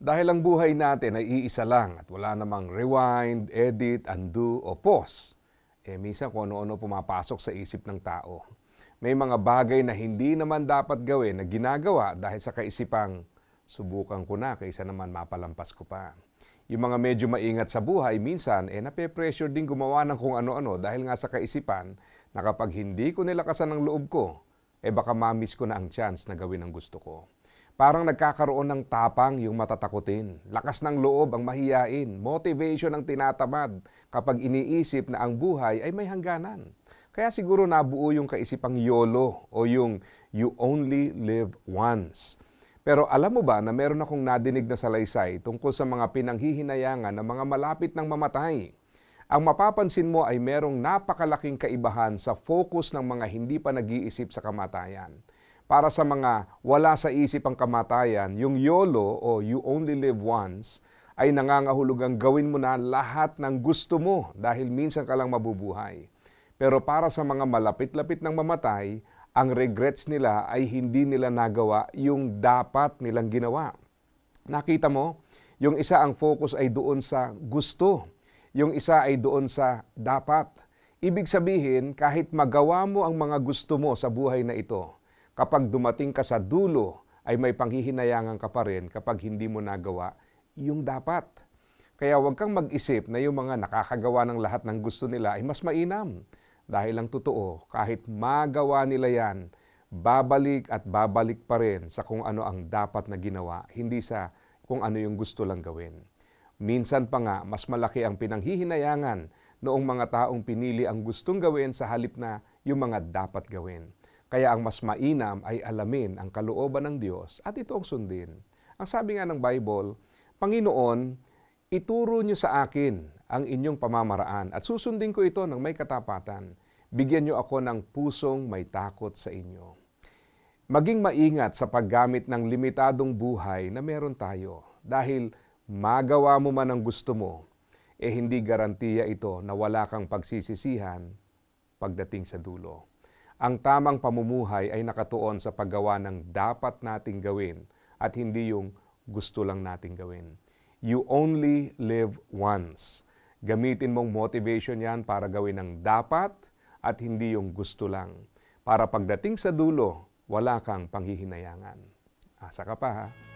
Dahil ang buhay natin ay iisa lang at wala namang rewind, edit, undo o pause, minsan kung ano-ano pumapasok sa isip ng tao. May mga bagay na hindi naman dapat gawin na ginagawa dahil sa kaisipang subukan ko na kaysa naman mapalampas ko pa. Yung mga medyo maingat sa buhay, minsan nape-pressure din gumawa ng kung ano-ano dahil nga sa kaisipan na kapag hindi ko nilakasan ang loob ko, baka mamiss ko na ang chance na gawin ang gusto ko. Parang nagkakaroon ng tapang yung matatakutin. Lakas ng loob ang mahiyain. Motivation ang tinatamad kapag iniisip na ang buhay ay may hangganan. Kaya siguro nabuo yung kaisipang YOLO o yung you only live once. Pero alam mo ba na meron akong nadinig na salaysay tungkol sa mga pinanghihinayangan ng mga malapit ng mamatay? Ang mapapansin mo ay merong napakalaking kaibahan sa focus ng mga hindi pa nag-iisip sa kamatayan. Para sa mga wala sa isip ang kamatayan, yung YOLO o you only live once ay nangangahulugang gawin mo na lahat ng gusto mo dahil minsan ka lang mabubuhay. Pero para sa mga malapit-lapit ng mamatay, ang regrets nila ay hindi nila nagawa yung dapat nilang ginawa. Nakita mo? Yung isa ang focus ay doon sa gusto. Yung isa ay doon sa dapat. Ibig sabihin, kahit magawa mo ang mga gusto mo sa buhay na ito, kapag dumating ka sa dulo, ay may panghihinayangan ka pa rin kapag hindi mo nagawa yung dapat. Kaya huwag kang mag-isip na yung mga nakakagawa ng lahat ng gusto nila ay mas mainam. Dahil ang totoo, kahit magawa nila yan, babalik at babalik pa rin sa kung ano ang dapat na ginawa, hindi sa kung ano yung gusto lang gawin. Minsan pa nga, mas malaki ang pinanghihinayangan noong mga taong pinili ang gustong gawin sa halip na yung mga dapat gawin. Kaya ang mas mainam ay alamin ang kalooban ng Diyos at ito ang sundin. Ang sabi nga ng Bible, Panginoon, ituro niyo sa akin ang inyong pamamaraan at susundin ko ito ng may katapatan. Bigyan niyo ako ng pusong may takot sa inyo. Maging maingat sa paggamit ng limitadong buhay na meron tayo dahil magawa mo man ang gusto mo, hindi garantiya ito na wala kang pagsisisihan pagdating sa dulo. Ang tamang pamumuhay ay nakatuon sa paggawa ng dapat nating gawin at hindi yung gusto lang nating gawin. You only live once. Gamitin mong motivation yan para gawin ang dapat at hindi yung gusto lang. Para pagdating sa dulo, wala kang panghihinayangan. Asa ka pa ha?